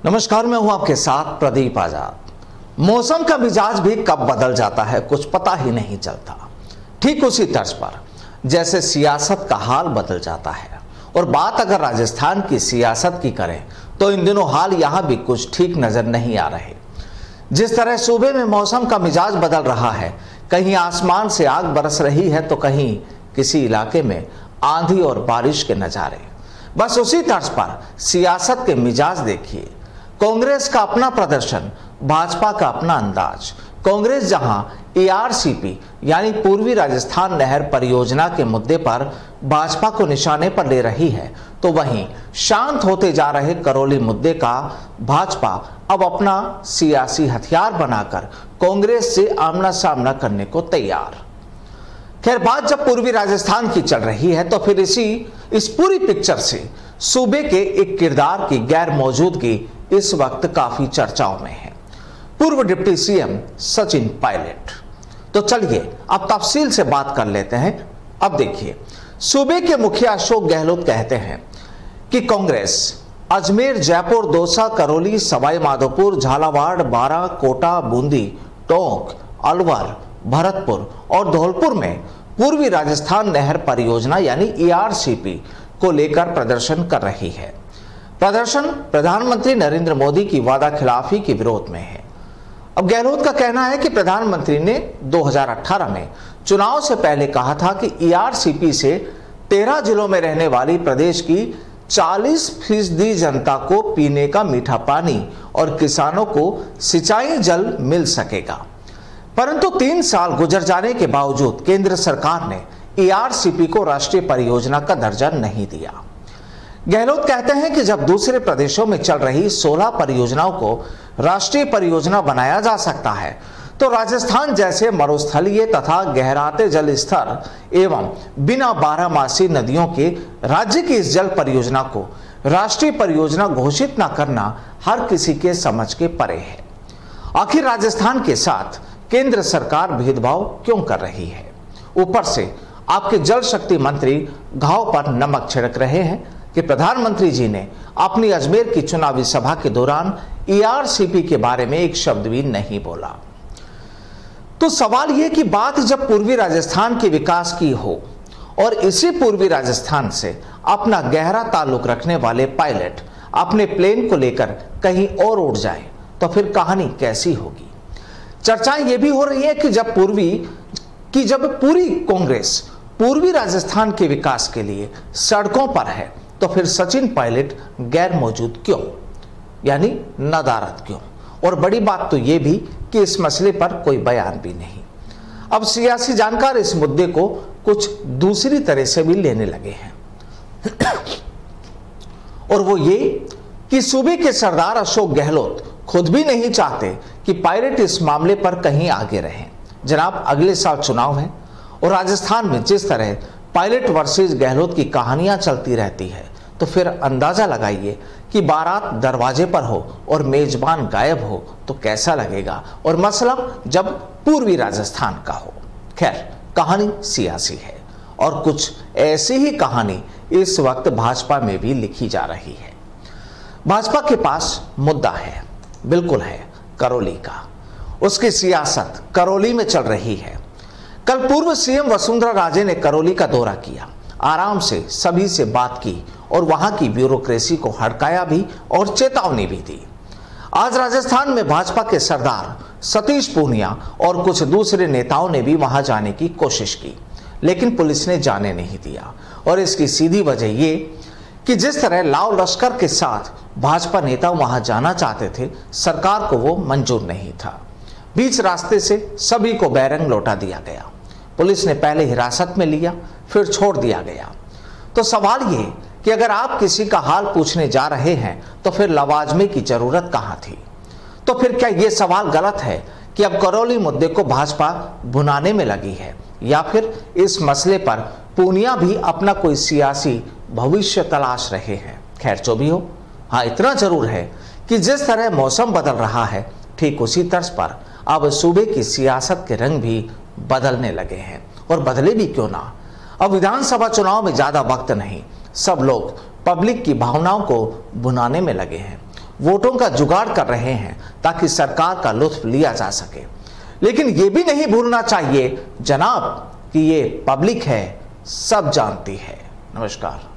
नमस्कार, मैं हूं आपके साथ प्रदीप आजाद। मौसम का मिजाज भी कब बदल जाता है कुछ पता ही नहीं चलता। ठीक उसी तर्ज पर जैसे सियासत का हाल बदल जाता है। और बात अगर राजस्थान की सियासत की करें तो इन दिनों हाल यहां भी कुछ ठीक नजर नहीं आ रहे। जिस तरह सूबे में मौसम का मिजाज बदल रहा है, कहीं आसमान से आग बरस रही है तो कहीं किसी इलाके में आंधी और बारिश के नजारे। बस उसी तर्ज पर सियासत के मिजाज देखिए। कांग्रेस का अपना प्रदर्शन, भाजपा का अपना अंदाज। कांग्रेस जहां एआरसीपी यानी पूर्वी राजस्थान नहर परियोजना के मुद्दे पर भाजपा को निशाने पर ले रही है, तो वहीं शांत होते जा रहे करौली मुद्दे का भाजपा अब अपना सियासी हथियार बनाकर कांग्रेस से आमना सामना करने को तैयार। खैर, बात जब पूर्वी राजस्थान की चल रही है तो फिर इस पूरी पिक्चर से सूबे के एक किरदार की गैर मौजूदगी इस वक्त काफी चर्चाओं में है। पूर्व डिप्टी सीएम सचिन पायलट। तो चलिए अब तफसील से बात कर लेते हैं। अब देखिए, सूबे के मुखिया अशोक गहलोत कहते हैं कि कांग्रेस अजमेर, जयपुर, दौसा, करौली, सवाई माधोपुर, झालावाड़, बारां, कोटा, बूंदी, टोंक, अलवर, भरतपुर और धौलपुर में पूर्वी राजस्थान नहर परियोजना यानी एआरसीपी को लेकर प्रदर्शन कर रही है। प्रदर्शन प्रधानमंत्री नरेंद्र मोदी की वादा खिलाफी के विरोध में है। अब गहलोत का कहना है कि प्रधानमंत्री ने 2018 में चुनाव से पहले कहा था कि एआरसीपी से 13 जिलों में रहने वाली प्रदेश की 40% जनता को पीने का मीठा पानी और किसानों को सिंचाई जल मिल सकेगा। परंतु 3 साल गुजर जाने के बावजूद केंद्र सरकार ने एआरसीपी को राष्ट्रीय परियोजना का दर्जा नहीं दिया। गहलोत कहते हैं कि जब दूसरे प्रदेशों में चल रही 16 परियोजनाओं को राष्ट्रीय परियोजना बनाया जा सकता है, तो राजस्थान जैसे मरुस्थलीय तथा गहराते जल स्तर एवं बिना बारहमासी नदियों के राज्य की इस जल परियोजना को राष्ट्रीय परियोजना घोषित न करना हर किसी के समझ के परे है। आखिर राजस्थान के साथ केंद्र सरकार भेदभाव क्यों कर रही है? ऊपर से आपके जल शक्ति मंत्री घाव पर नमक छिड़क रहे हैं कि प्रधानमंत्री जी ने अपनी अजमेर की चुनावी सभा के दौरान एआरसीपी के बारे में एक शब्द भी नहीं बोला। तो सवाल यह कि बात जब पूर्वी राजस्थान के विकास की हो और इसी पूर्वी राजस्थान से अपना गहरा ताल्लुक रखने वाले पायलट अपने प्लेन को लेकर कहीं और उड़ जाए, तो फिर कहानी कैसी होगी? चर्चाएं यह भी हो रही है कि जब पूरी कांग्रेस पूर्वी राजस्थान के विकास के लिए सड़कों पर है, तो फिर सचिन पायलट गैर मौजूद क्यों, यानी नदारद क्यों? और बड़ी बात तो यह भी कि इस मसले पर कोई बयान भी नहीं। अब सियासी जानकार इस मुद्दे को कुछ दूसरी तरह से भी लेने लगे हैं और वो ये कि सूबे के सरदार अशोक गहलोत खुद भी नहीं चाहते कि पायलट इस मामले पर कहीं आगे रहें। जनाब, अगले साल चुनाव है और राजस्थान में जिस तरह पायलट वर्सेस गहलोत की कहानियां चलती रहती है, तो फिर अंदाजा लगाइए कि बारात दरवाजे पर हो और मेजबान गायब हो तो कैसा लगेगा, और मसला जब पूर्वी राजस्थान का हो। खैर, कहानी सियासी है और कुछ ऐसी ही कहानी इस वक्त भाजपा में भी लिखी जा रही है। भाजपा के पास मुद्दा है, बिल्कुल है, करौली का। उसकी सियासत करौली में चल रही है। कल पूर्व सीएम वसुंधरा राजे ने करौली का दौरा किया, आराम से सभी से बात की और वहां की ब्यूरोक्रेसी को हड़काया भी और चेतावनी भी दी। आज राजस्थान में भाजपा के सरदार सतीश पूनिया और कुछ दूसरे नेताओं ने भी वहां जाने की कोशिश की, लेकिन पुलिस ने जाने नहीं दिया। और इसकी सीधी वजह ये कि जिस तरह लाव लश्कर के साथ भाजपा नेता वहां जाना चाहते थे, सरकार को वो मंजूर नहीं था। बीच रास्ते से सभी को बैरंग लौटा दिया गया। पुलिस ने पहले हिरासत में लिया, फिर छोड़ दिया गया। तो सवाल ये कि अगर आप किसी का हाल पूछने जा रहे हैं तो फिर लवाजमे की जरूरत कहां थी? तो फिर क्या यह सवाल गलत है कि अब करौली मुद्दे को भाजपा भुनाने में लगी है, या फिर इस मसले पर पूनिया भी अपना कोई सियासी भविष्य तलाश रहे हैं? खैर, जो भी हो, हाँ, इतना जरूर है कि जिस तरह मौसम बदल रहा है, ठीक उसी तर्ज पर अब सूबे की सियासत के रंग भी बदलने लगे हैं। और बदले भी क्यों ना, अब विधानसभा चुनाव में ज्यादा वक्त नहीं, सब लोग पब्लिक की भावनाओं को भुनाने में लगे हैं। वोटों का जुगाड़ कर रहे हैं ताकि सरकार का लुत्फ लिया जा सके। लेकिन यह भी नहीं भूलना चाहिए जनाब कि ये पब्लिक है, सब जानती है। नमस्कार।